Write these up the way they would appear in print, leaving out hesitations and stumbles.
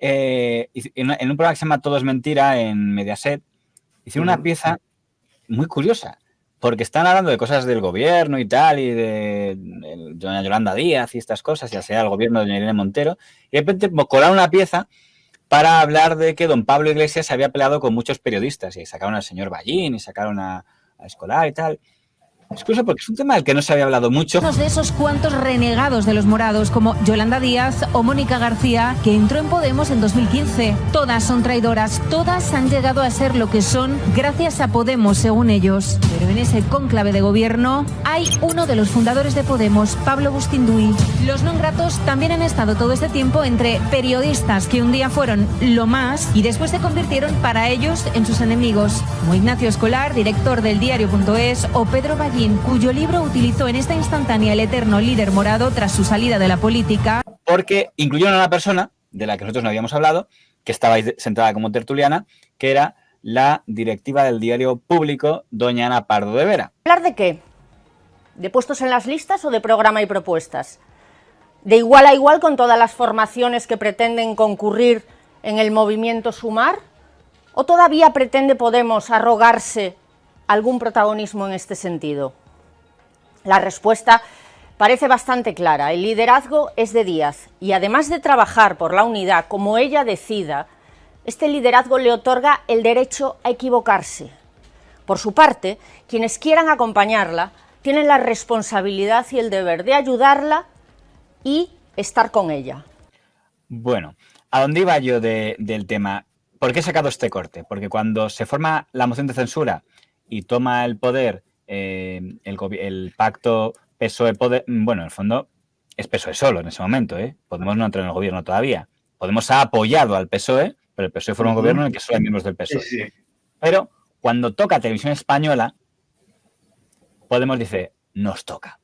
en un programa que se llama Todo es mentira en Mediaset, hicieron una pieza muy curiosa, porque están hablando de cosas del gobierno y tal, y de doña Yolanda Díaz y estas cosas, ya sea el gobierno de doña Irene Montero, y de repente colaron una pieza para hablar de que don Pablo Iglesias se había peleado con muchos periodistas, y sacaron al señor Ballín, y sacaron a Escolar y tal. Es curioso porque es un tema del que no se había hablado mucho. De esos cuantos renegados de los morados como Yolanda Díaz o Mónica García, que entró en Podemos en 2015. Todas son traidoras, todas han llegado a ser lo que son gracias a Podemos, según ellos. Pero en ese cónclave de gobierno hay uno de los fundadores de Podemos, Pablo Bustinduy. Los non gratos también han estado todo este tiempo entre periodistas que un día fueron lo más y después se convirtieron para ellos en sus enemigos, como Ignacio Escolar, director del diario.es, o Pedro Ballín, cuyo libro utilizó en esta instantánea el eterno líder morado tras su salida de la política. Porque incluyeron a una persona de la que nosotros no habíamos hablado, que estaba ahí sentada como tertuliana, que era la directiva del diario Público, doña Ana Pardo de Vera. ¿Hablar de qué? ¿De puestos en las listas o de programa y propuestas? ¿De igual a igual con todas las formaciones que pretenden concurrir en el movimiento Sumar? ¿O todavía pretende Podemos arrogarse algún protagonismo en este sentido? La respuesta parece bastante clara. El liderazgo es de Díaz y además de trabajar por la unidad como ella decida, este liderazgo le otorga el derecho a equivocarse. Por su parte, quienes quieran acompañarla tienen la responsabilidad y el deber de ayudarla y estar con ella. Bueno, ¿a dónde iba yo del tema? ¿Por qué he sacado este corte? Porque cuando se forma la moción de censura y toma el poder el pacto PSOE-Podemos, bueno, en el fondo es PSOE solo en ese momento, Podemos no entrar en el gobierno todavía. Podemos ha apoyado al PSOE, pero el PSOE forma un gobierno en el que solo hay miembros del PSOE. Sí. Pero cuando toca Televisión Española, Podemos dice, nos toca.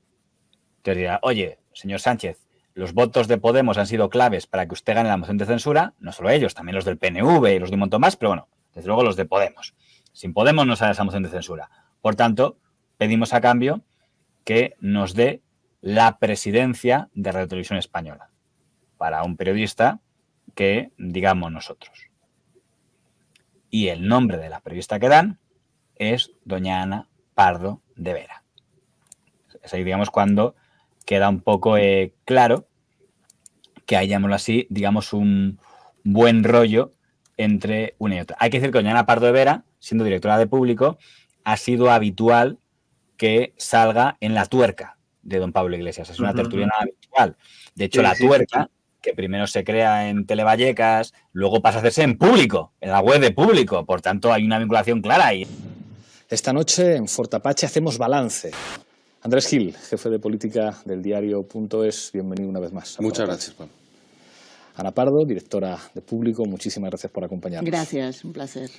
Entonces dirá, oye, señor Sánchez, los votos de Podemos han sido claves para que usted gane la moción de censura, no solo ellos, también los del PNV y los de un montón más, pero bueno, desde luego los de Podemos. Sin Podemos no sale esa moción de censura. Por tanto, pedimos a cambio que nos dé la presidencia de Radio Televisión Española para un periodista que digamos nosotros. Y el nombre de la periodista que dan es doña Ana Pardo de Vera. Es ahí, digamos, cuando queda un poco claro que hay, llamémoslo así, digamos, un buen rollo entre una y otra. Hay que decir que doña Ana Pardo de Vera, siendo directora de Público, ha sido habitual que salga en La Tuerca de don Pablo Iglesias. Es una tertuliana habitual. De hecho, La Tuerca, que primero se crea en Televallecas, luego pasa a hacerse en Público, en la web de Público. Por tanto, hay una vinculación clara ahí. Esta noche en Fortapache hacemos balance. Andrés Gil, jefe de política del diario.es, bienvenido una vez más. Muchas gracias, Juan. Ana Pardo, directora de Público, muchísimas gracias por acompañarnos. Gracias, un placer.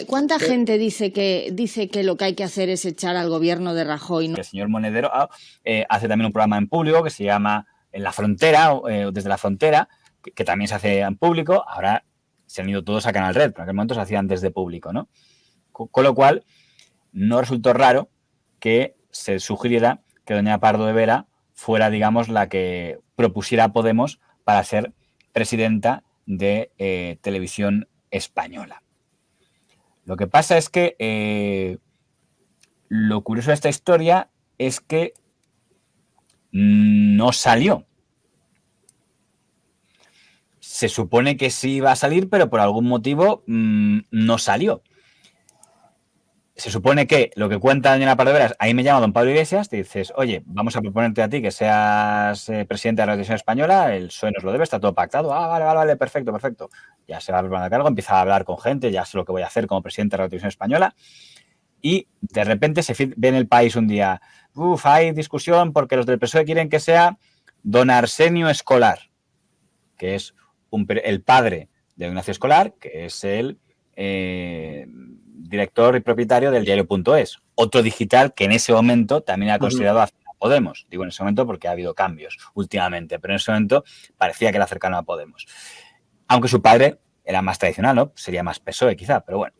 ¿Cuánta gente dice que lo que hay que hacer es echar al gobierno de Rajoy? El señor Monedero hace también un programa en Público que se llama En la Frontera, desde la Frontera, que también se hace en Público. Ahora se han ido todos a Canal Red, pero en aquel momento se hacían desde Público, ¿no? Con lo cual, no resultó raro que se sugiriera que doña Pardo de Vera fuera, digamos, la que propusiera a Podemos para ser presidenta de Televisión Española. Lo que pasa es que lo curioso de esta historia es que no salió. Se supone que sí iba a salir, pero por algún motivo no salió. Se supone que lo que cuenta doña Ana Pardo de Vera es, ahí me llama don Pablo Iglesias, te dices, oye, vamos a proponerte a ti que seas presidente de la Televisión Española, el PSOE nos lo debe, está todo pactado, vale, perfecto. Ya se va preparando a cargo, empieza a hablar con gente, ya sé lo que voy a hacer como presidente de la Televisión Española, y de repente se ve en El País un día, hay discusión porque los del PSOE quieren que sea don Arsenio Escolar, que es el padre de Ignacio Escolar, que es el director y propietario del diario.es, otro digital que en ese momento también era considerado a Podemos. Digo en ese momento porque ha habido cambios últimamente, pero en ese momento parecía que era cercano a Podemos. Aunque su padre era más tradicional, ¿no? Sería más PSOE quizá, pero bueno.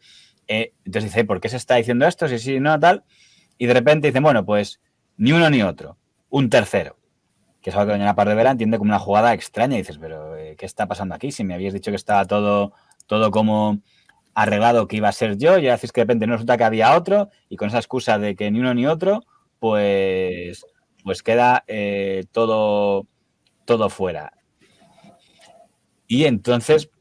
Entonces dice, ¿por qué se está diciendo esto? Si no, tal. Y de repente dicen, bueno, pues ni uno ni otro, un tercero, que es algo que doña Ana Pardo de Vera entiende como una jugada extraña. Y dices, pero ¿qué está pasando aquí? Si me habías dicho que estaba todo como arreglado, que iba a ser yo, y ahora decís que de repente no resulta que había otro, y con esa excusa de que ni uno ni otro, pues queda todo fuera. Y entonces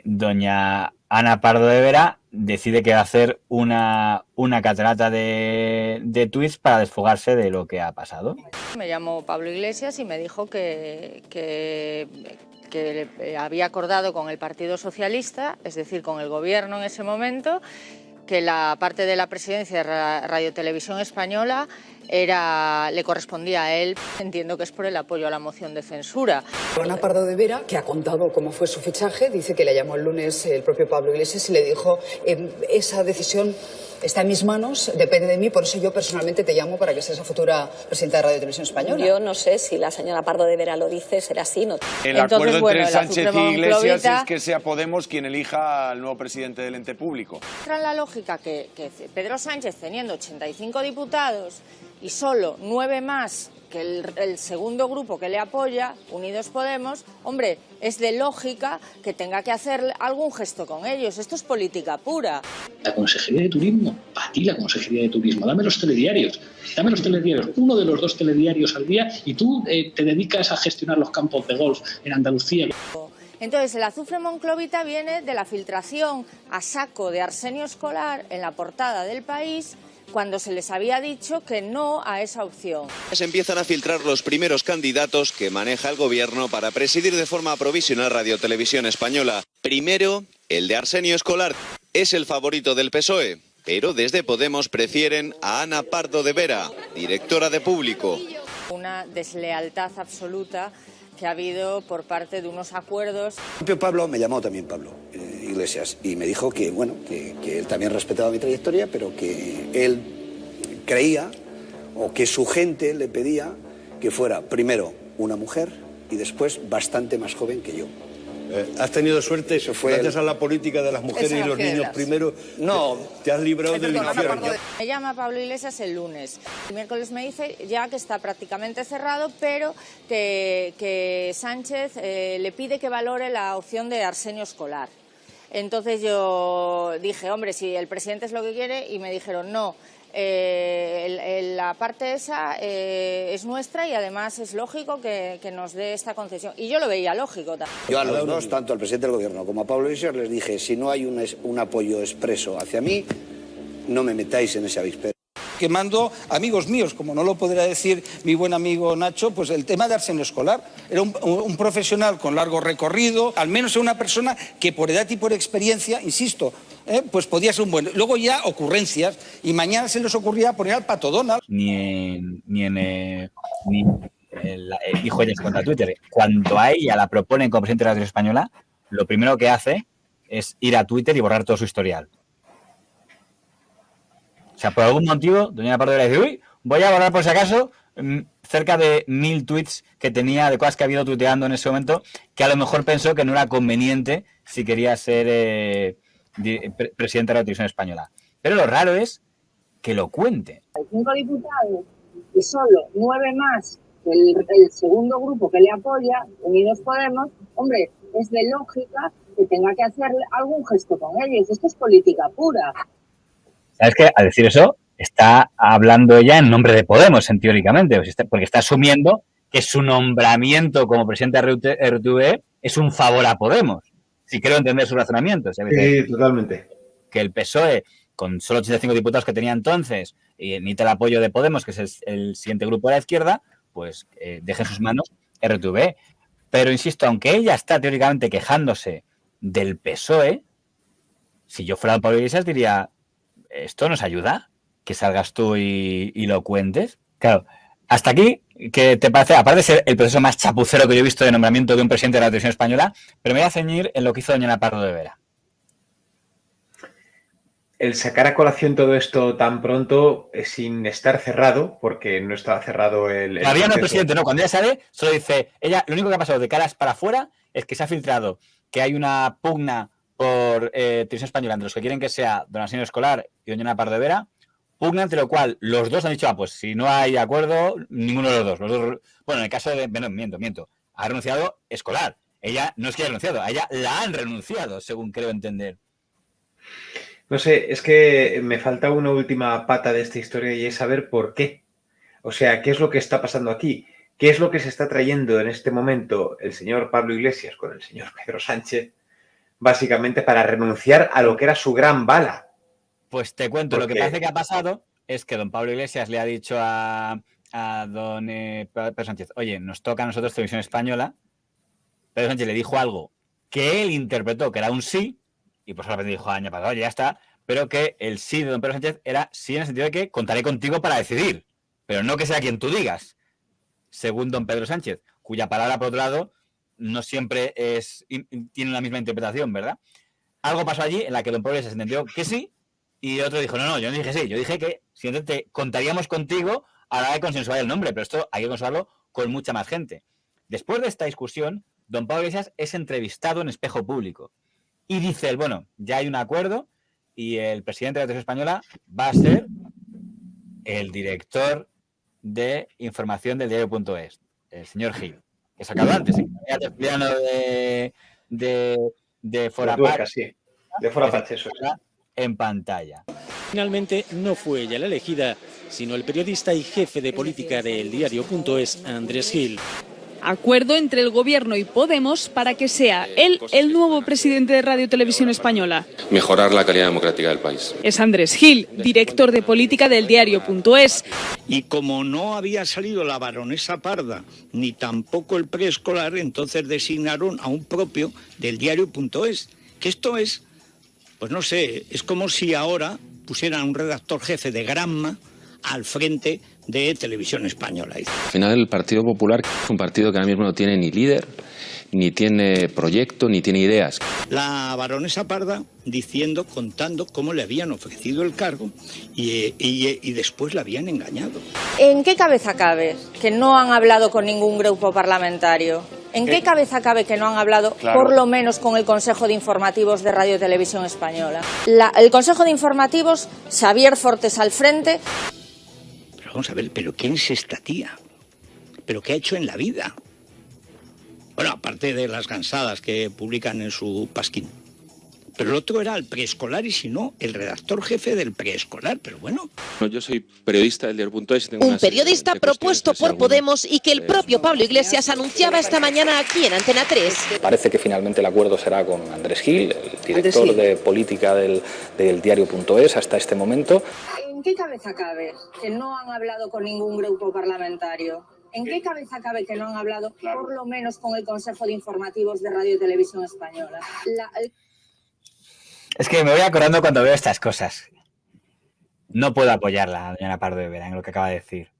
doña Ana Pardo de Vera decide que va a hacer una catarata de tweets para desfogarse de lo que ha pasado. Me llamó Pablo Iglesias y me dijo que había acordado con el Partido Socialista, es decir, con el gobierno en ese momento, que la parte de la presidencia de Radio Televisión Española le correspondía a él. Entiendo que es por el apoyo a la moción de censura. Ana Pardo de Vera, que ha contado cómo fue su fichaje, dice que le llamó el lunes el propio Pablo Iglesias y le dijo, esa decisión está en mis manos, depende de mí, por eso yo personalmente te llamo para que seas la futura presidenta de Radio Televisión Española. Yo no sé si la señora Pardo de Vera lo dice, será así. No. El acuerdo entre Sánchez y Iglesias es que sea Podemos quien elija al nuevo presidente del ente público. Entra en la lógica que Pedro Sánchez, teniendo 85 diputados y solo 9 más que el segundo grupo que le apoya, Unidos Podemos, hombre, es de lógica que tenga que hacer algún gesto con ellos. Esto es política pura. La Consejería de Turismo, para ti la Consejería de Turismo, dame los telediarios, uno de los 2 telediarios al día y tú te dedicas a gestionar los campos de golf en Andalucía. Entonces, el azufre monclovita viene de la filtración a saco de Arsenio Escolar en la portada del País, cuando se les había dicho que no a esa opción. Se empiezan a filtrar los primeros candidatos que maneja el gobierno para presidir de forma provisional Radio Televisión Española. Primero, el de Arsenio Escolar. Es el favorito del PSOE, pero desde Podemos prefieren a Ana Pardo de Vera, directora de Público. Una deslealtad absoluta que ha habido por parte de unos acuerdos. Pablo, me llamó también Pablo Iglesias y me dijo que, bueno, que él también respetaba mi trayectoria, pero que él creía o que su gente le pedía que fuera primero una mujer y después bastante más joven que yo. ¿Has tenido suerte gracias a la política de las mujeres y los niños primero? No. Te has librado del infierno. Me llama Pablo Iglesias el lunes. El miércoles me dice ya que está prácticamente cerrado, pero que Sánchez le pide que valore la opción de Arsenio Escolar. Entonces yo dije, hombre, si el presidente es lo que quiere, y me dijeron no. La parte esa es nuestra y además es lógico que nos dé esta concesión. Y yo lo veía lógico también. Yo a los dos, tanto al presidente del gobierno como a Pablo Iglesias, les dije, si no hay un apoyo expreso hacia mí, no me metáis en ese avispero. Que mando amigos míos, como no lo podrá decir mi buen amigo Nacho, pues el tema de Arsenio Escolar. Era un profesional con largo recorrido, al menos una persona que por edad y por experiencia, insisto, pues podía ser un buen... Luego ya ocurrencias, y mañana se les ocurría poner al Pato Donald. Ni dijo ella contra Twitter. Cuando a ella la proponen como presidente de la Televisión Española, lo primero que hace es ir a Twitter y borrar todo su historial. O sea, por algún motivo, doña Ana Pardo de Vera dice, uy, voy a borrar por si acaso cerca de 1000 tweets que tenía de cosas que ha habido tuiteando en ese momento, que a lo mejor pensó que no era conveniente si quería ser presidente de la Televisión Española. Pero lo raro es que lo cuente. Hay 5 diputados y solo 9 más que el segundo grupo que le apoya, Unidos Podemos, hombre, es de lógica que tenga que hacer algún gesto con ellos. Esto es política pura. ¿Sabes qué? Al decir eso, está hablando ella en nombre de Podemos, teóricamente, porque está asumiendo que su nombramiento como presidente de RTV es un favor a Podemos. Si quiero entender su razonamiento. ¿Sabes? Sí, totalmente. Que el PSOE, con solo 85 diputados que tenía entonces, y necesita el apoyo de Podemos, que es el siguiente grupo de la izquierda, pues deje en sus manos RTV. Pero insisto, aunque ella está teóricamente quejándose del PSOE, si yo fuera Pablo Iglesias diría, ¿esto nos ayuda? Que salgas tú y lo cuentes. Claro, hasta aquí, ¿qué te parece? Aparte de ser el proceso más chapucero que yo he visto de nombramiento de un presidente de la Televisión Española, pero me voy a ceñir en lo que hizo doña Ana Pardo de Vera. El sacar a colación todo esto tan pronto, sin estar cerrado, porque no estaba cerrado el todavía no el presidente, no. Cuando ella sale, solo dice, ella, lo único que ha pasado de caras para afuera es que se ha filtrado que hay una pugna por Televisión Española entre los que quieren que sea don Arsenio Escolar y doña Ana Pardo de Vera pugna, entre lo cual los dos han dicho, pues si no hay acuerdo, ninguno de los dos. Bueno, en el caso de... Bueno, miento. Ha renunciado Escolar. Ella no es que haya renunciado, a ella la han renunciado, según creo entender. No sé, es que me falta una última pata de esta historia y es saber por qué. O sea, ¿qué es lo que está pasando aquí? ¿Qué es lo que se está trayendo en este momento el señor Pablo Iglesias con el señor Pedro Sánchez, básicamente para renunciar a lo que era su gran bala? Pues te cuento, lo que parece que ha pasado es que don Pablo Iglesias le ha dicho a don Pedro Sánchez, oye, nos toca a nosotros Televisión Española. Pedro Sánchez le dijo algo que él interpretó que era un sí, y pues solamente dijo, año pasado, oye, ya está, pero que el sí de don Pedro Sánchez era sí en el sentido de que contaré contigo para decidir, pero no que sea quien tú digas, según don Pedro Sánchez, cuya palabra, por otro lado, no siempre tiene la misma interpretación, ¿verdad? Algo pasó allí en la que don Pablo Iglesias entendió que sí, y otro dijo, no, yo no dije sí, yo dije que siguiente contaríamos contigo a la hora de consensuar el nombre, pero esto hay que consensuarlo con mucha más gente. Después de esta discusión, don Pablo Iglesias es entrevistado en Espejo Público y dice, bueno, ya hay un acuerdo y el presidente de la Televisión Española va a ser el director de información del diario.es, el señor Gil, que se acabó antes, de Fora Patch, sí, de Fora Patch, eso es. En pantalla. Finalmente no fue ella la elegida, sino el periodista y jefe de política del diario.es, Andrés Gil. Acuerdo entre el Gobierno y Podemos para que sea él el nuevo presidente de Radio Televisión Española. Mejorar la calidad democrática del país. Es Andrés Gil, director de política del diario.es. Y como no había salido la baronesa Parda, ni tampoco el preescolar, entonces designaron a un propio del diario.es. Que esto es, pues no sé, es como si ahora pusieran un redactor jefe de Granma al frente de Televisión Española. Al final el Partido Popular es un partido que ahora mismo no tiene ni líder, ni tiene proyecto, ni tiene ideas. La baronesa Parda contando cómo le habían ofrecido el cargo y después la habían engañado. ¿En qué cabeza cabe que no han hablado con ningún grupo parlamentario? ¿En qué cabeza cabe que no han hablado, por lo menos, con el Consejo de Informativos de Radio Televisión Española? El Consejo de Informativos, Xavier Fortes al frente. Pero vamos a ver, ¿pero quién es esta tía? ¿Pero qué ha hecho en la vida? Bueno, aparte de las gansadas que publican en su pasquín. Pero el otro era el preescolar y si no, el redactor jefe del preescolar, pero bueno. Yo soy periodista del diario.es. Un periodista propuesto por Podemos y que el propio Pablo Iglesias anunciaba esta mañana aquí en Antena 3. Parece que finalmente el acuerdo será con Andrés Gil, el director de política del diario.es hasta este momento. ¿En qué cabeza cabe que no han hablado con ningún grupo parlamentario? ¿En qué cabeza cabe que no han hablado, por lo menos, con el Consejo de Informativos de Radio Televisión Española? Es que me voy acordando cuando veo estas cosas. No puedo apoyarla, doña Pardo de Vera, en lo que acaba de decir.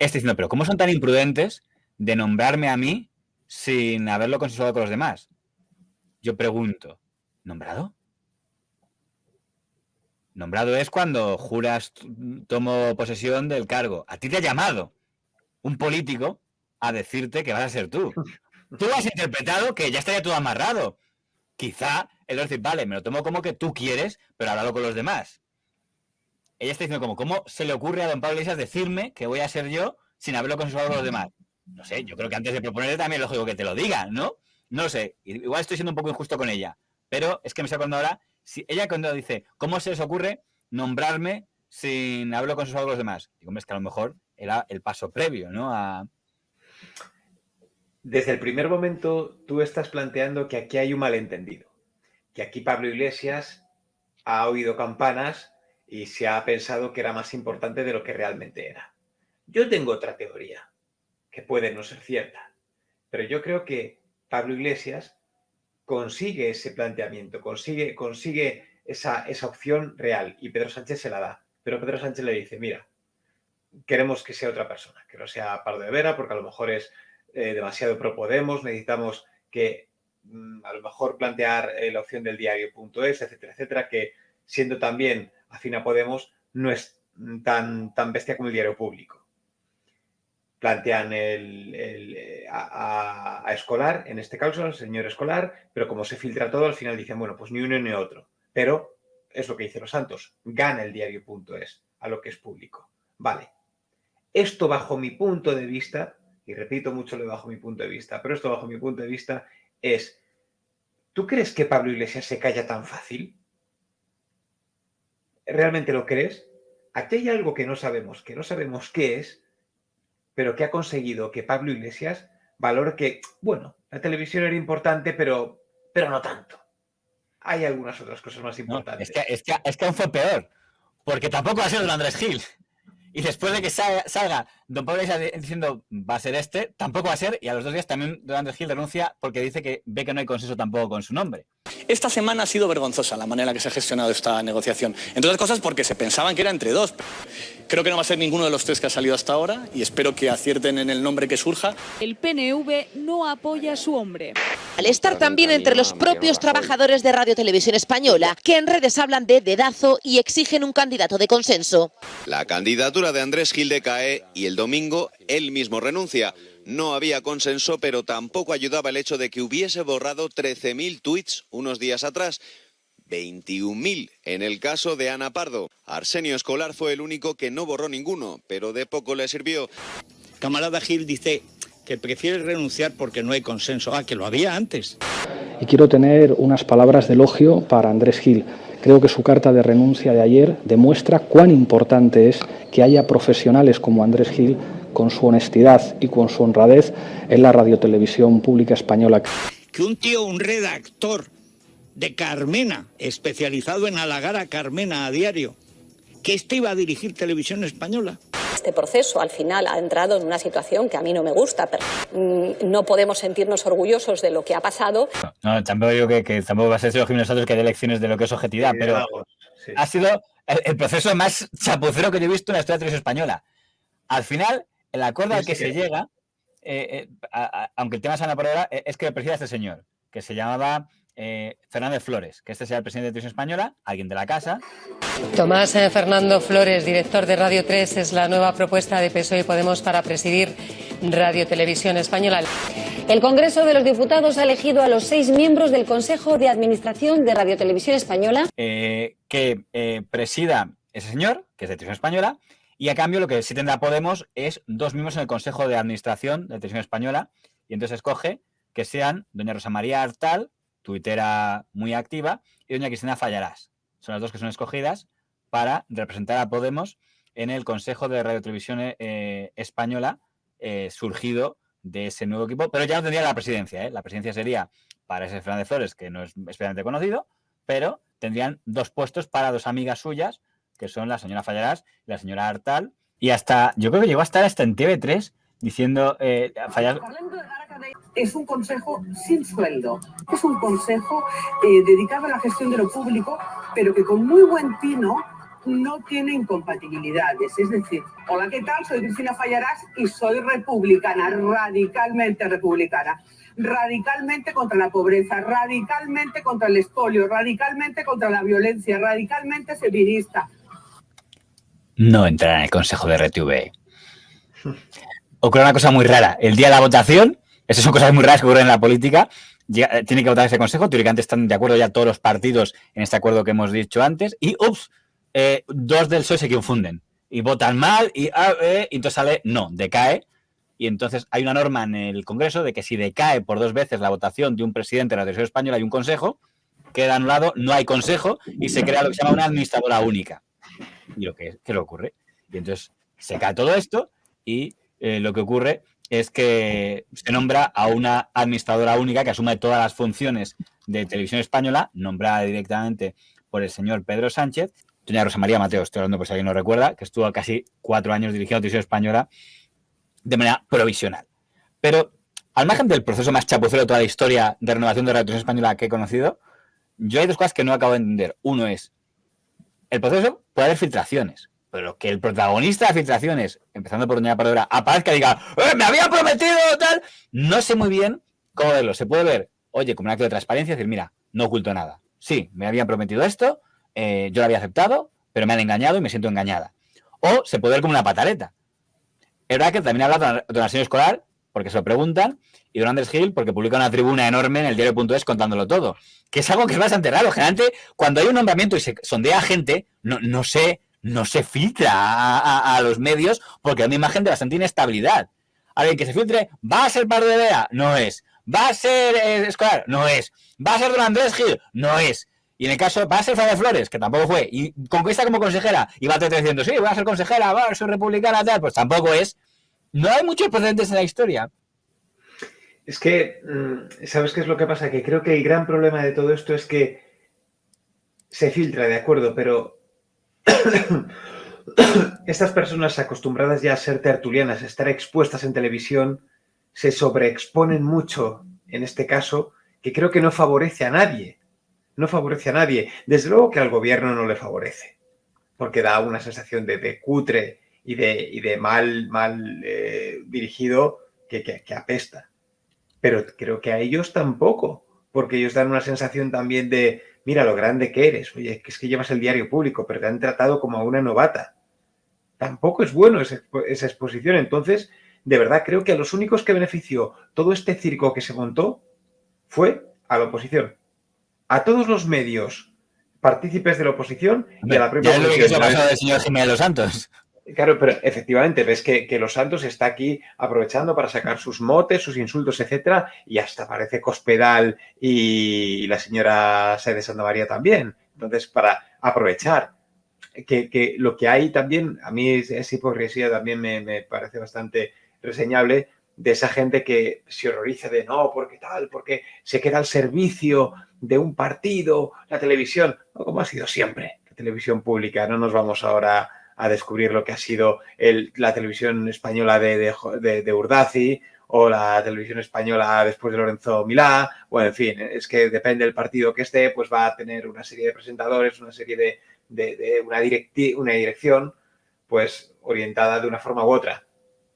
Estoy diciendo, pero ¿cómo son tan imprudentes de nombrarme a mí sin haberlo consensuado con los demás? Yo pregunto, ¿nombrado? Nombrado es cuando juras, tomo posesión del cargo. A ti te ha llamado un político a decirte que vas a ser tú. Tú has interpretado que ya estaría todo amarrado. Quizá él va a decir, vale, me lo tomo como que tú quieres, pero háblalo con los demás. Ella está diciendo ¿cómo se le ocurre a don Pablo Iglesias decirme que voy a ser yo sin haberlo consensuado con los demás? No sé, yo creo que antes de proponerle también es lógico que te lo diga, ¿no? No lo sé, igual estoy siendo un poco injusto con ella, pero es que me estoy acordando ahora, si ella cuando dice, ¿cómo se les ocurre nombrarme sin haberlo consensuado con los demás? Digo, hombre, es que a lo mejor era el paso previo, ¿no? Desde el primer momento tú estás planteando que aquí hay un malentendido, que aquí Pablo Iglesias ha oído campanas y se ha pensado que era más importante de lo que realmente era. Yo tengo otra teoría, que puede no ser cierta, pero yo creo que Pablo Iglesias consigue ese planteamiento, consigue esa opción real y Pedro Sánchez se la da. Pero Pedro Sánchez le dice, mira, queremos que sea otra persona, que no sea Pardo de Vera, porque a lo mejor es demasiado pro Podemos, necesitamos que a lo mejor plantear la opción del diario.es, etcétera, etcétera, que siendo también afín a Podemos no es tan bestia como el diario público. Plantean a Escolar, en este caso, al señor Escolar, pero como se filtra todo, al final dicen, bueno, pues ni uno ni otro. Pero es lo que dice Los Santos, gana el diario.es. a lo que es público. Vale. Esto bajo mi punto de vista, y repito mucho lo de bajo mi punto de vista, pero esto bajo mi punto de vista es, ¿tú crees que Pablo Iglesias se calla tan fácil? ¿Realmente lo crees? Aquí hay algo que no sabemos qué es, pero que ha conseguido que Pablo Iglesias valore que, bueno, la televisión era importante, pero no tanto. Hay algunas otras cosas más importantes. No, es que aún fue peor, porque tampoco va a ser don Andrés Gil. Y después de que salga don Pablo Iglesias diciendo va a ser este, tampoco va a ser, y a los 2 días también don Andrés Gil renuncia porque dice que ve que no hay consenso tampoco con su nombre. Esta semana ha sido vergonzosa la manera en la que se ha gestionado esta negociación. Entre otras cosas porque se pensaban que era entre 2. Creo que no va a ser ninguno de los 3 que ha salido hasta ahora y espero que acierten en el nombre que surja. El PNV no apoya a su hombre. Al estar también entre los propios trabajadores de Radio Televisión Española, que en redes hablan de dedazo y exigen un candidato de consenso. La candidatura de Andrés Gil decae y el domingo él mismo renuncia. No había consenso, pero tampoco ayudaba el hecho de que hubiese borrado 13.000 tuits unos días atrás. 21.000 en el caso de Ana Pardo. Arsenio Escolar fue el único que no borró ninguno, pero de poco le sirvió. Camarada Gil dice que prefiere renunciar porque no hay consenso. Ah, que lo había antes. Y quiero tener unas palabras de elogio para Andrés Gil. Creo que su carta de renuncia de ayer demuestra cuán importante es que haya profesionales como Andrés Gil con su honestidad y con su honradez en la radiotelevisión pública española. Que un tío, un redactor de Carmena, especializado en halagar a Carmena a diario, que iba a dirigir Televisión Española. Este proceso al final ha entrado en una situación que a mí no me gusta, pero no podemos sentirnos orgullosos de lo que ha pasado. No, tampoco digo que tampoco va a ser elogio nosotros que hay elecciones de lo que es objetividad, pero sí. Ha sido el proceso más chapucero que yo he visto en la historia de la televisión española. Al final, el acuerdo al que se llega, aunque el tema sea por ahora, es que lo presida este señor, que se llamaba Fernández Flores, que este sea el presidente de Televisión Española, alguien de la casa. Tomás Fernando Flores, director de Radio 3, es la nueva propuesta de PSOE y Podemos para presidir Radio Televisión Española. El Congreso de los Diputados ha elegido a los 6 miembros del Consejo de Administración de Radio Televisión Española. Que presida ese señor, que es de Televisión Española, y a cambio lo que sí tendrá Podemos es 2 miembros en el Consejo de Administración de Televisión Española, y entonces escoge que sean doña Rosa María Artal, tuitera muy activa, y doña Cristina Fallarás. Son las 2 que son escogidas para representar a Podemos en el Consejo de Radio Televisión Española, surgido de ese nuevo equipo, pero ya no tendría la presidencia, ¿eh? La presidencia sería para ese Fernández Flores, que no es especialmente conocido, pero tendrían 2 puestos para 2 amigas suyas, que son la señora Fallarás y la señora Artal, y hasta, yo creo que llegó a estar hasta en TV3 diciendo Fallarás. Es un consejo sin sueldo, es un consejo dedicado a la gestión de lo público, pero que con muy buen tino no tiene incompatibilidades. Es decir, hola, ¿qué tal? Soy Cristina Fallarás y soy republicana, radicalmente republicana. Radicalmente contra la pobreza, radicalmente contra el expolio, radicalmente contra la violencia, radicalmente feminista. No entrará en el Consejo de RTV. Ocurre una cosa muy rara. El día de la votación, esas son cosas muy raras que ocurren en la política, tiene que votar ese consejo. Teóricamente están de acuerdo ya todos los partidos en este acuerdo que hemos dicho antes. Y, 2 del PSOE se confunden. Y votan mal y entonces sale, no, decae. Y entonces hay una norma en el Congreso de que si decae por 2 veces la votación de un presidente de la Televisión Española y un consejo, queda anulado, no hay consejo y se crea lo que se llama una administradora única. Y ¿qué le ocurre? Y entonces se cae todo esto y lo que ocurre es que se nombra a una administradora única que asume todas las funciones de Televisión Española, nombrada directamente por el señor Pedro Sánchez. Doña Rosa María Mateo, estoy hablando por si alguien no recuerda, que estuvo casi 4 años dirigiendo Televisión Española de manera provisional. Pero, al margen del proceso más chapucero de toda la historia de renovación de Radio Televisión Española que he conocido, yo hay 2 cosas que no acabo de entender. Uno es, el proceso puede haber filtraciones, pero que el protagonista de filtraciones, empezando por doña Pardo, aparezca y diga ¡me había prometido tal! No sé muy bien cómo verlo. Se puede ver, oye, como un acto de transparencia, decir, mira, no oculto nada. Sí, me habían prometido esto, yo lo había aceptado, pero me han engañado y me siento engañada. O se puede ver como una pataleta. Es verdad que también habla don Arsenio Escolar, porque se lo preguntan, y don Andrés Gil, porque publica una tribuna enorme en el diario.es contándolo todo. Que es algo que es bastante raro. Generalmente, cuando hay un nombramiento y se sondea a gente, no sé no se filtra a los medios porque da una imagen de bastante inestabilidad. Alguien que se filtre, ¿va a ser Pardo de Vera? No es. ¿Va a ser Escolar? No es. ¿Va a ser don Andrés Gil? No es. Y en el caso, ¿va a ser Fabio Flores? Que tampoco fue. Y conquista como consejera. Y va diciendo, sí, voy a ser consejera, soy republicana, tal. Pues tampoco es. No hay muchos precedentes en la historia. Es que, ¿sabes qué es lo que pasa? Que creo que el gran problema de todo esto es que se filtra, de acuerdo, pero estas personas acostumbradas ya a ser tertulianas, a estar expuestas en televisión, se sobreexponen mucho, en este caso, que creo que no favorece a nadie. No favorece a nadie. Desde luego que al gobierno no le favorece, porque da una sensación de cutre y de mal dirigido que apesta. Pero creo que a ellos tampoco, porque ellos dan una sensación también de, mira lo grande que eres, oye, que es que llevas el diario público, pero te han tratado como a una novata. Tampoco es bueno esa exposición. Entonces, de verdad, creo que a los únicos que benefició todo este circo que se montó fue a la oposición. A todos los medios partícipes de la oposición y a la propia oposición. Ya es lo que pasó del señor Jiménez Los Santos. Claro, pero efectivamente ves que Los Santos está aquí aprovechando para sacar sus motes, sus insultos, etcétera, y hasta parece Cospedal y la señora Saez de Santa María también. Entonces, para aprovechar que lo que hay también, a mí esa hipocresía también me parece bastante reseñable, de esa gente que se horroriza de no, porque tal, porque se queda al servicio de un partido, la televisión, no, como ha sido siempre, la televisión pública. No nos vamos ahora a descubrir lo que ha sido la televisión española de Urdazi o la televisión española después de Lorenzo Milá. Bueno, en fin, es que depende del partido que esté, pues va a tener una serie de presentadores, una serie de una dirección, pues orientada de una forma u otra.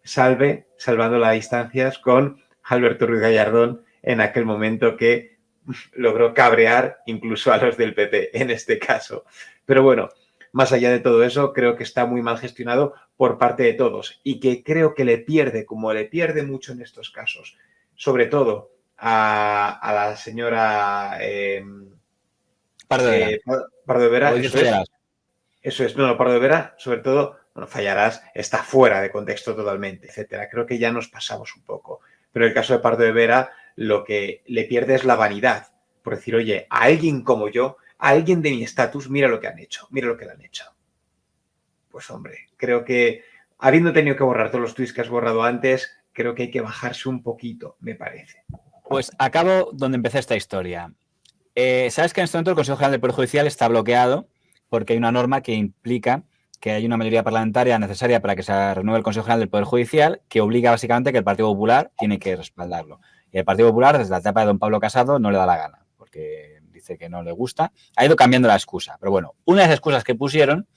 Salvando las distancias con Alberto Ruiz Gallardón en aquel momento que logró cabrear incluso a los del PP en este caso. Pero bueno, más allá de todo eso, creo que está muy mal gestionado por parte de todos y que creo que le pierde, como le pierde mucho en estos casos, sobre todo a la señora Pardo de Vera. Eso es, no, Pardo de Vera, sobre todo, bueno, Fallarás está fuera de contexto totalmente, etcétera. Creo que ya nos pasamos un poco. Pero en el caso de Pardo de Vera, lo que le pierde es la vanidad. Por decir, oye, a alguien como yo, a alguien de mi estatus, mira lo que han hecho, mira lo que le han hecho. Pues hombre, creo que habiendo tenido que borrar todos los tweets que has borrado antes, creo que hay que bajarse un poquito, me parece. Pues acabo donde empecé esta historia. ¿Sabes que en este momento el Consejo General del Poder Judicial está bloqueado porque hay una norma que implica que hay una mayoría parlamentaria necesaria para que se renueve el Consejo General del Poder Judicial que obliga básicamente que el Partido Popular tiene que respaldarlo? Y el Partido Popular, desde la etapa de don Pablo Casado, no le da la gana porque dice que no le gusta. Ha ido cambiando la excusa. Pero bueno, una de las excusas que pusieron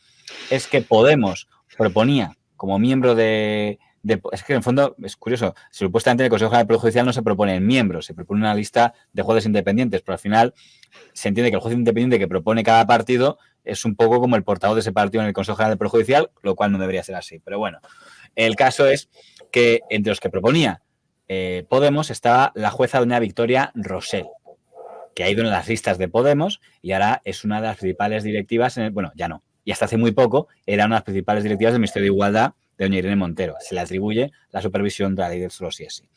es que Podemos proponía como miembro de es que en el fondo es curioso, supuestamente en el Consejo General del Poder Judicial no se proponen miembros, se propone una lista de jueces independientes, pero al final se entiende que el juez independiente que propone cada partido es un poco como el portavoz de ese partido en el Consejo General del Poder Judicial, lo cual no debería ser así. Pero bueno, el caso es que entre los que proponía Podemos estaba la jueza doña Victoria Rosell, que ha ido en las listas de Podemos y ahora es una de las principales directivas, bueno, ya no, y hasta hace muy poco era una de las principales directivas del Ministerio de Igualdad de doña Irene Montero. Se le atribuye la supervisión de la ley del solo sí es sí.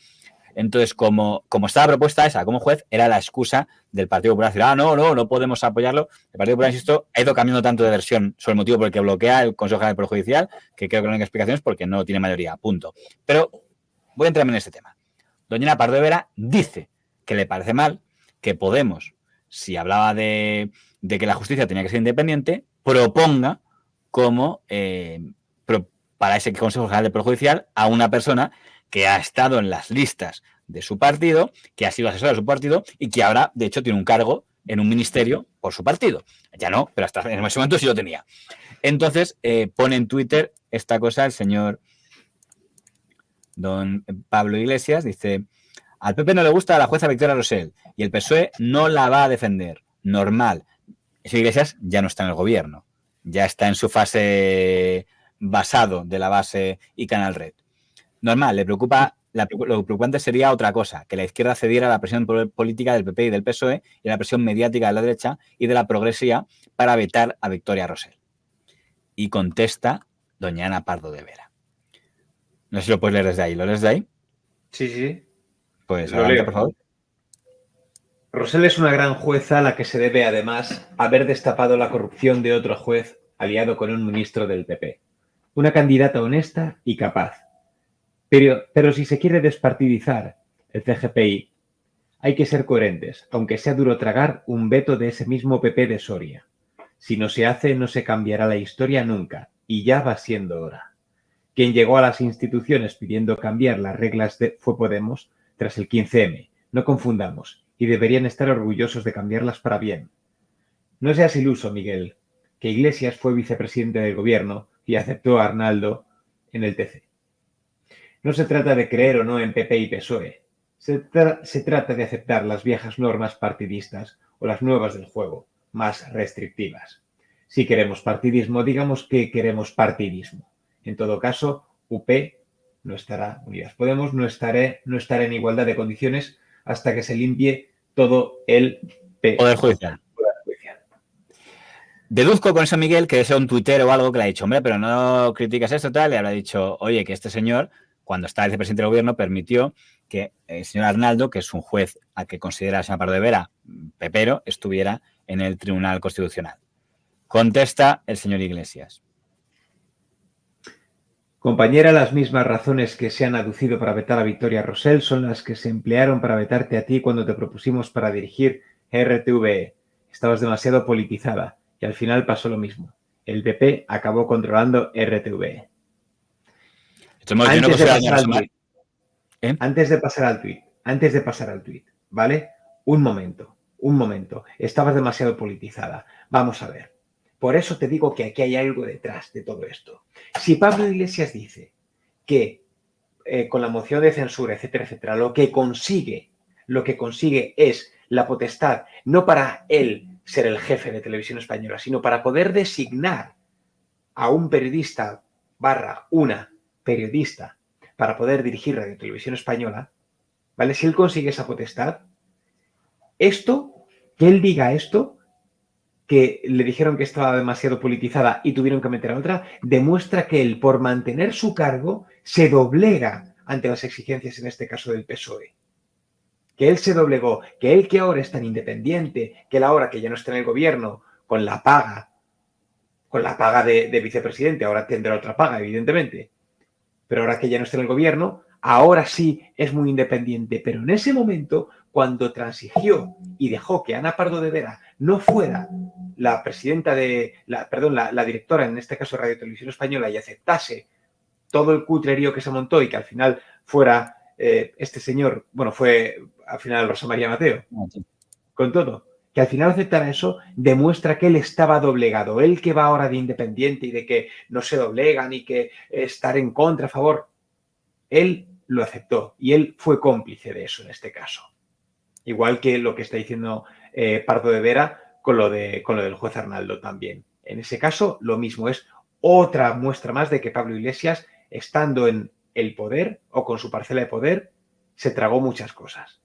Entonces, como estaba propuesta esa como juez, era la excusa del Partido Popular. Decir, no podemos apoyarlo. El Partido Popular, insisto, ha ido cambiando tanto de versión sobre el motivo por el que bloquea el Consejo General del Poder Judicial, que creo que la única explicación es porque no tiene mayoría, punto. Pero voy a entrarme en este tema. Doña Pardo de Vera dice que le parece mal que Podemos, si hablaba de que la justicia tenía que ser independiente, proponga como para ese Consejo General del Poder Judicial a una persona que ha estado en las listas de su partido, que ha sido asesora de su partido y que ahora, de hecho, tiene un cargo en un ministerio por su partido. Ya no, pero hasta en ese momento sí lo tenía. Entonces, pone en Twitter esta cosa el señor don Pablo Iglesias, dice: al PP no le gusta la jueza Victoria Rosell y el PSOE no la va a defender. Normal. Ese Iglesias ya no está en el gobierno, ya está en su fase basado de la base y Canal Red. Normal, le preocupa, lo preocupante sería otra cosa, que la izquierda cediera a la presión política del PP y del PSOE y a la presión mediática de la derecha y de la progresía para vetar a Victoria Rosell. y contesta doña Ana Pardo de Vera. No sé si lo puedes leer desde ahí. ¿Lo lees de ahí? Sí, sí. Pues Lo adelante, leo. por favor. Rosell es una gran jueza a la que se debe, además, haber destapado la corrupción de otro juez aliado con un ministro del PP. Una candidata honesta y capaz. Pero si se quiere despartidizar el CGPI, hay que ser coherentes, aunque sea duro tragar un veto de ese mismo PP de Soria. Si no se hace, no se cambiará la historia nunca, y ya va siendo hora. Quien llegó a las instituciones pidiendo cambiar las reglas fue Podemos tras el 15M. No confundamos, y deberían estar orgullosos de cambiarlas para bien. No seas iluso, Miguel, que Iglesias fue vicepresidente del gobierno y aceptó a Arnaldo en el TC. No se trata de creer o no en PP y PSOE. Se trata de aceptar las viejas normas partidistas o las nuevas del juego, más restrictivas. Si queremos partidismo, digamos que queremos partidismo. En todo caso, UP no estará, Unidas Podemos no estará en igualdad de condiciones hasta que se limpie todo el Poder Judicial. Deduzco con eso, Miguel, que es un tuitero o algo que le ha dicho, hombre, pero no criticas esto, tal, le habrá dicho, oye, que este señor, cuando estaba vicepresidente del gobierno, permitió que el señor Arnaldo, que es un juez a que considera a la señora Pardo de Vera pepero, estuviera en el Tribunal Constitucional. Contesta el señor Iglesias. Compañera, las mismas razones que se han aducido para vetar a Victoria Rosell son las que se emplearon para vetarte a ti cuando te propusimos para dirigir RTVE. Estabas demasiado politizada y al final pasó lo mismo. El PP acabó controlando RTVE. Antes de pasar al tuit, ¿vale? Un momento. Estabas demasiado politizada. Vamos a ver. Por eso te digo que aquí hay algo detrás de todo esto. Si Pablo Iglesias dice que con la moción de censura, etcétera, etcétera, lo que consigue es la potestad, no para él ser el jefe de Televisión Española, sino para poder designar a un periodista / una periodista para poder dirigir Radio Televisión Española, ¿vale? Si él consigue esa potestad, que él diga esto, que le dijeron que estaba demasiado politizada y tuvieron que meter a otra, demuestra que él, por mantener su cargo, se doblega ante las exigencias, en este caso del PSOE. Que él se doblegó, que él que ahora es tan independiente, que él ahora que ya no está en el gobierno, con la paga de vicepresidente, ahora tendrá otra paga, evidentemente, pero ahora que ya no está en el gobierno, ahora sí es muy independiente, pero en ese momento, cuando transigió y dejó que Ana Pardo de Vera no fuera la directora, en este caso de Radio Televisión Española, y aceptase todo el cutrerío que se montó y que al final fuera este señor, bueno, fue al final Rosa María Mateo, con todo, que al final aceptara eso, demuestra que él estaba doblegado. Él que va ahora de independiente y de que no se doblegan y que estar en contra, a favor, él lo aceptó y él fue cómplice de eso en este caso. Igual que lo que está diciendo Pardo de Vera con lo del juez Arnaldo también. En ese caso, lo mismo, es otra muestra más de que Pablo Iglesias, estando en el poder o con su parcela de poder, se tragó muchas cosas.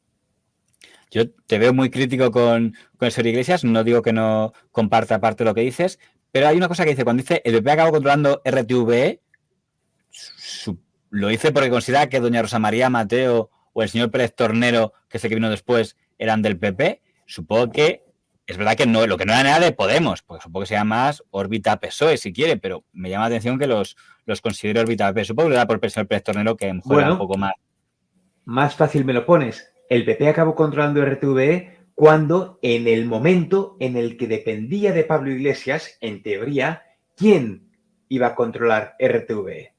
Yo te veo muy crítico con el señor Iglesias, no digo que no comparta parte de lo que dices, pero hay una cosa que dice, cuando dice el PP acabó controlando RTVE, lo dice porque considera que doña Rosa María Mateo o el señor Pérez Tornero, que sé que vino después, eran del PP. Supongo que es verdad que no, lo que no era nada de Podemos, porque supongo que sea más órbita PSOE si quiere, pero me llama la atención que los considere órbita PP. Supongo que le da por el señor Pérez Tornero que juega un poco más. Más fácil me lo pones. El PP acabó controlando RTVE cuando, en el momento en el que dependía de Pablo Iglesias, en teoría, ¿quién iba a controlar RTVE?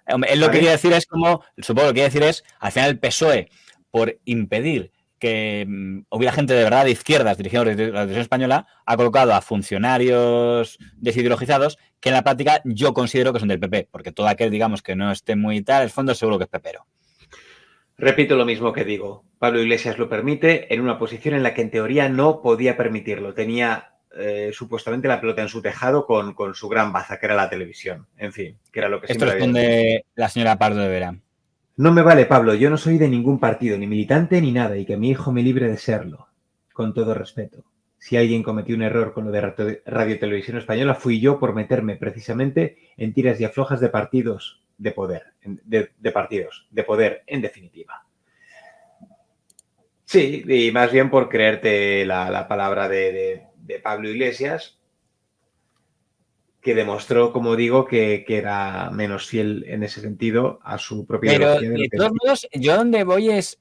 Él lo que quiere decir es como, supongo que quiere decir es, al final el PSOE, por impedir que hubiera gente de verdad de izquierdas dirigiendo la televisión española, ha colocado a funcionarios desideologizados que en la práctica yo considero que son del PP, porque todo aquel, digamos, que no esté muy tal, el fondo seguro que es pepero. Repito lo mismo que digo. Pablo Iglesias lo permite en una posición en la que en teoría no podía permitirlo. Tenía supuestamente la pelota en su tejado con su gran baza, que era la televisión. En fin, que era lo que siempre había. Esto responde la señora Pardo de Vera. No me vale, Pablo. Yo no soy de ningún partido, ni militante ni nada, y que mi hijo me libre de serlo. Con todo respeto. si alguien cometió un error con lo de Radio Televisión Española, fui yo por meterme precisamente en tiras y aflojas de partidos de poder, de poder, en definitiva. Sí, y más bien por creerte la palabra de Pablo Iglesias, que demostró, como digo, que era menos fiel en ese sentido a su propia ideología. Pero, de todos modos, yo donde voy es...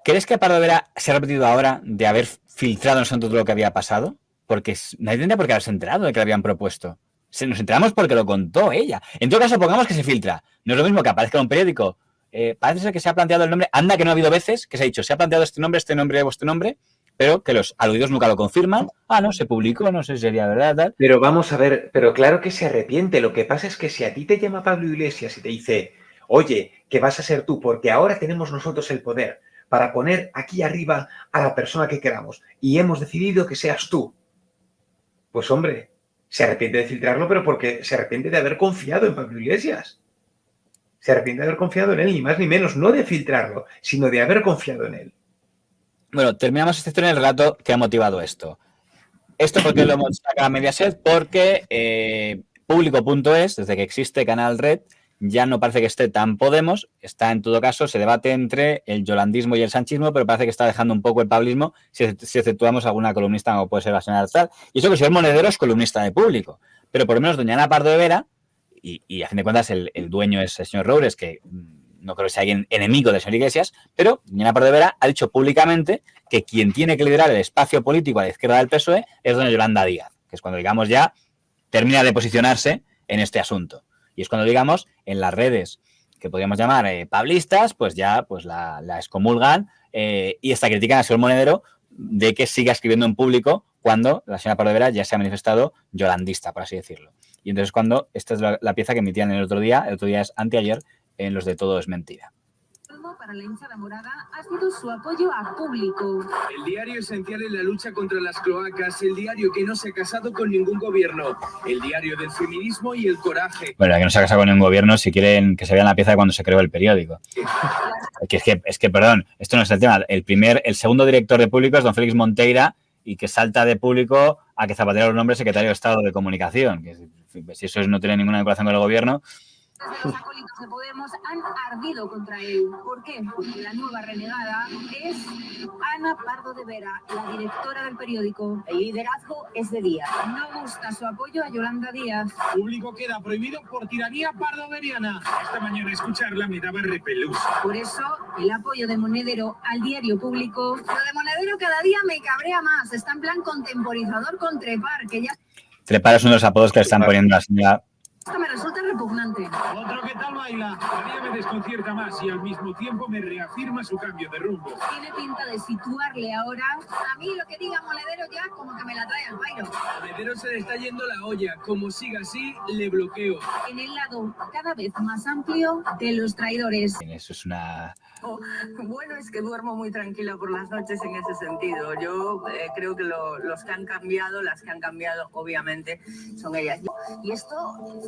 ¿crees que Pardo Vera se ha repetido ahora de haber filtrado en todo lo que había pasado? Porque nadie tendría por qué haberse enterado de que lo habían propuesto. Nos enteramos porque lo contó ella. En todo caso, pongamos que se filtra. No es lo mismo que aparezca en un periódico. Parece ser que se ha planteado el nombre. Anda, que no ha habido veces que se ha dicho, se ha planteado este nombre, vuestro nombre, pero que los aludidos nunca lo confirman. Ah, no, se publicó, no sé si sería verdad, tal. Pero vamos a ver, pero claro que se arrepiente. Lo que pasa es que si a ti te llama Pablo Iglesias y te dice, oye, que vas a ser tú, porque ahora tenemos nosotros el poder para poner aquí arriba a la persona que queramos y hemos decidido que seas tú, pues hombre, se arrepiente de filtrarlo, pero porque se arrepiente de haber confiado en Pablo Iglesias. Se arrepiente de haber confiado en él, ni más ni menos, no de filtrarlo, sino de haber confiado en él. Bueno, terminamos esta historia en el relato que ha motivado esto. Esto porque lo hemos sacado a Mediaset, porque Público.es, desde que existe Canal Red, ya no parece que esté tan Podemos, está en todo caso, se debate entre el yolandismo y el sanchismo, pero parece que está dejando un poco el pablismo si exceptuamos alguna columnista como puede ser la señora Arzal. Y eso que el señor Monedero es columnista de Público, pero por lo menos doña Ana Pardo de Vera, y a fin de cuentas el dueño es el señor Roures, que no creo que sea alguien enemigo del señor Iglesias, pero doña Ana Pardo de Vera ha dicho públicamente que quien tiene que liderar el espacio político a la izquierda del PSOE es doña Yolanda Díaz, que es cuando, digamos, ya termina de posicionarse en este asunto. Y es cuando, digamos, en las redes que podríamos llamar pablistas, pues ya pues la excomulgan y hasta critican al señor Monedero de que siga escribiendo en Público cuando la señora Pardo de Vera ya se ha manifestado yolandista, por así decirlo. Y entonces cuando esta es la pieza que emitían el otro día es anteayer, en los de Todo es Mentira. Para la hinchada morada ha sido su apoyo a Público. El diario esencial en la lucha contra las cloacas, el diario que no se ha casado con ningún gobierno, el diario del feminismo y el coraje. Bueno, que no se ha casado con ningún gobierno, si quieren que se vean la pieza de cuando se creó el periódico. Es que, perdón, esto no es el tema. El segundo director de Público es don Félix Monteira, y que salta de Público a que Zapatero los nombres secretario de Estado de Comunicación. Que si eso no tiene ninguna vinculación con el gobierno. Los acólitos de Podemos han ardido contra él. ¿Por qué? Porque la nueva renegada es Ana Pardo de Vera, la directora del periódico. El liderazgo es de Díaz. No gusta su apoyo a Yolanda Díaz. Público queda prohibido por tiranía pardoveriana. Esta mañana escucharla me daba repelús. Por eso, el apoyo de Monedero al diario Público. Lo de Monedero cada día me cabrea más. Está en plan contemporizador con Trepar, que ya... Trepar es uno de los apodos que le están poniendo a la señora. Esto me resulta repugnante. Otro que tal baila. A mí me desconcierta más y al mismo tiempo me reafirma su cambio de rumbo. Tiene pinta de situarle ahora. A mí lo que diga Monedero ya como que me la trae al pairo. A Monedero se le está yendo la olla. Como siga así, le bloqueo. En el lado cada vez más amplio de los traidores. Eso es una... Bueno, es que duermo muy tranquila por las noches en ese sentido. Yo creo que los que han cambiado, las que han cambiado, obviamente, son ellas. Y esto,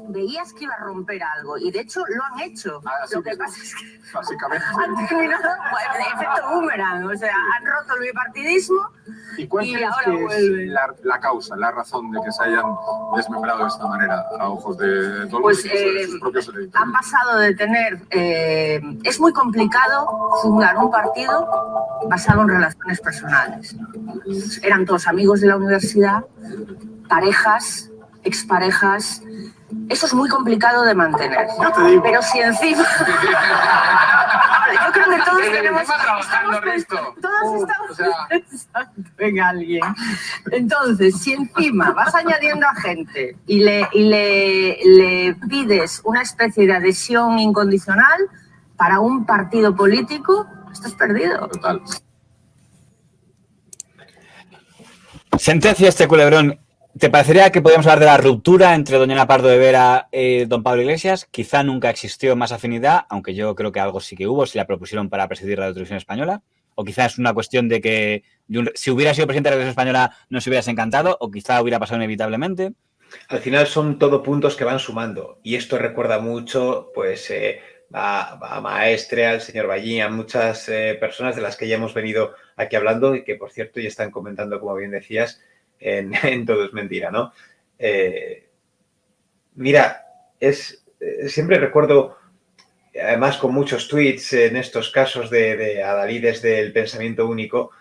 veías que iba a romper algo, y de hecho lo han hecho. Lo que pasa es que básicamente han terminado de efecto boomerang, o sea, han roto el bipartidismo y ahora vuelven. La causa, la razón de que se hayan desmembrado de esta manera a ojos de todos pues, sus propios electores? Han pasado de tener... es muy complicado fundar un partido basado en relaciones personales. Eran todos amigos de la universidad, parejas, exparejas. Eso es muy complicado de mantener. Yo te digo. Pero si encima... Yo creo que todos tenemos... Todos estamos... Venga, alguien. Entonces, si encima vas añadiendo a gente y le pides una especie de adhesión incondicional para un partido político, estás perdido. Total. Sentencia este culebrón. ¿Te parecería que podríamos hablar de la ruptura entre doña Ana Pardo de Vera y don Pablo Iglesias? Quizá nunca existió más afinidad, aunque yo creo que algo sí que hubo, si la propusieron para presidir Radio Televisión Española. O quizá es una cuestión de que si hubiera sido presidente de Radio Televisión Española no se hubieras encantado, o quizá hubiera pasado inevitablemente. Al final son todo puntos que van sumando. Y esto recuerda mucho, pues... a Maestre, al señor Ballín, a muchas personas de las que ya hemos venido aquí hablando y que, por cierto, ya están comentando, como bien decías, en Todo es Mentira, ¿no? Mira, siempre recuerdo, además con muchos tweets en estos casos de adalides del pensamiento único,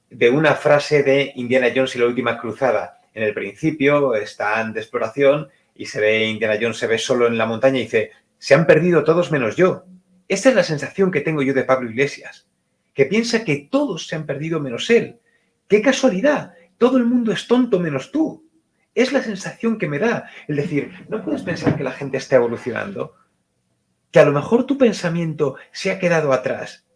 de una frase de Indiana Jones y la última cruzada. En el principio están de exploración y se ve Indiana Jones, se ve solo en la montaña y dice: se han perdido todos menos yo. Esta es la sensación que tengo yo de Pablo Iglesias, que piensa que todos se han perdido menos él. ¡Qué casualidad! Todo el mundo es tonto menos tú. Es la sensación que me da. Es decir, no puedes pensar que la gente está evolucionando, que a lo mejor tu pensamiento se ha quedado atrás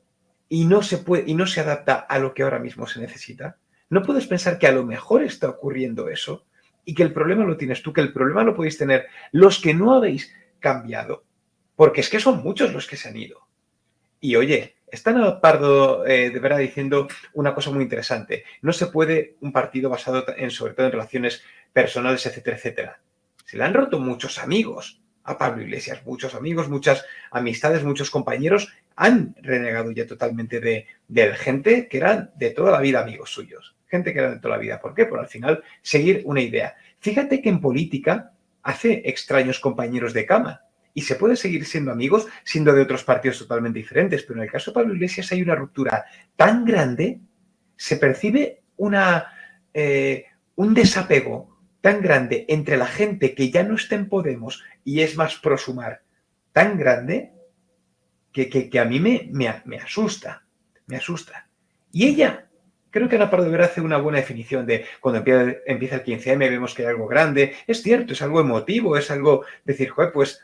y no se adapta a lo que ahora mismo se necesita. No puedes pensar que a lo mejor está ocurriendo eso y que el problema lo tienes tú, que el problema lo podéis tener los que no habéis cambiado. Porque es que son muchos los que se han ido. Y oye, está Ana Pardo de Vera diciendo una cosa muy interesante. No se puede un partido basado sobre todo en relaciones personales, etcétera, etcétera. Se le han roto muchos amigos a Pablo Iglesias, muchos amigos, muchas amistades, muchos compañeros han renegado ya totalmente de gente que eran de toda la vida amigos suyos. Gente que era de toda la vida. ¿Por qué? Por al final seguir una idea. Fíjate que en política hace extraños compañeros de cama y se puede seguir siendo amigos siendo de otros partidos totalmente diferentes, pero en el caso de Pablo Iglesias hay una ruptura tan grande, se percibe un desapego tan grande entre la gente que ya no está en Podemos y es más prosumar, tan grande que a mí me asusta, me asusta. Y ella, creo que Ana Pardo de Vera hace una buena definición de cuando empieza el 15M vemos que hay algo grande, es cierto, es algo emotivo, es algo decir, joder, pues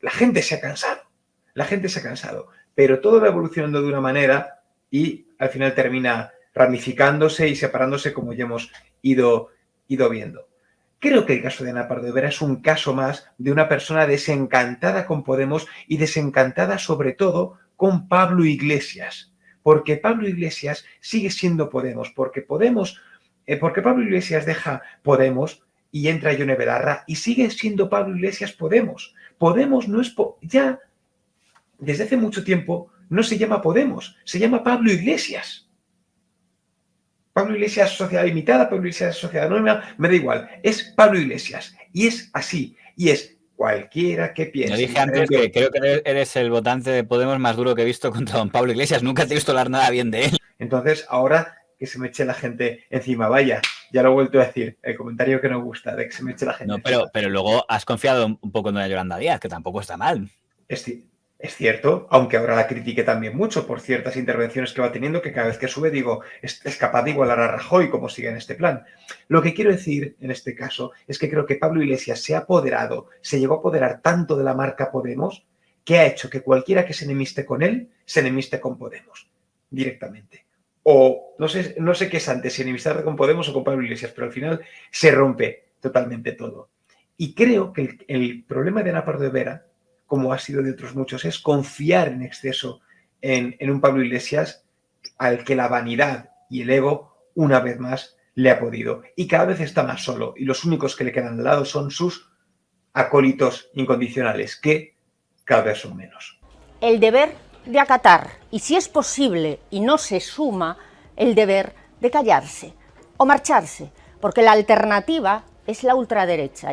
la gente se ha cansado, pero todo va evolucionando de una manera y al final termina ramificándose y separándose como ya hemos ido viendo. Creo que el caso de Ana Pardo de Vera es un caso más de una persona desencantada con Podemos y desencantada sobre todo con Pablo Iglesias, porque Pablo Iglesias sigue siendo Podemos, porque Pablo Iglesias deja Podemos y entra Yone Belarra y sigue siendo Pablo Iglesias Podemos. Podemos no es... ya desde hace mucho tiempo no se llama Podemos, se llama Pablo Iglesias. Pablo Iglesias Sociedad Limitada, Pablo Iglesias Sociedad Anónima, me da igual. Es Pablo Iglesias. Y es así. Y es cualquiera que piense. Yo dije antes que creo que eres el votante de Podemos más duro que he visto contra don Pablo Iglesias. Nunca te he visto hablar nada bien de él. Entonces, ahora que se me eche la gente encima, vaya, ya lo he vuelto a decir, el comentario que no gusta, de que se me eche la gente encima. Pero luego has confiado un poco en doña Yolanda Díaz, que tampoco está mal. Es cierto, aunque ahora la critique también mucho por ciertas intervenciones que va teniendo, que cada vez que sube digo, es capaz de igualar a Rajoy como sigue en este plan. Lo que quiero decir en este caso es que creo que Pablo Iglesias se llegó a apoderar tanto de la marca Podemos, que ha hecho que cualquiera que se enemiste con él, se enemiste con Podemos, directamente. O no sé qué es antes, si enemistarse con Podemos o con Pablo Iglesias, pero al final se rompe totalmente todo. Y creo que el problema de Ana Pardo de Vera, como ha sido de otros muchos, es confiar en exceso en un Pablo Iglesias al que la vanidad y el ego, una vez más, le ha podido. Y cada vez está más solo. Y los únicos que le quedan al lado son sus acólitos incondicionales, que cada vez son menos. El deber de acatar, y si es posible y no se suma, el deber de callarse o marcharse, porque la alternativa es la ultraderecha.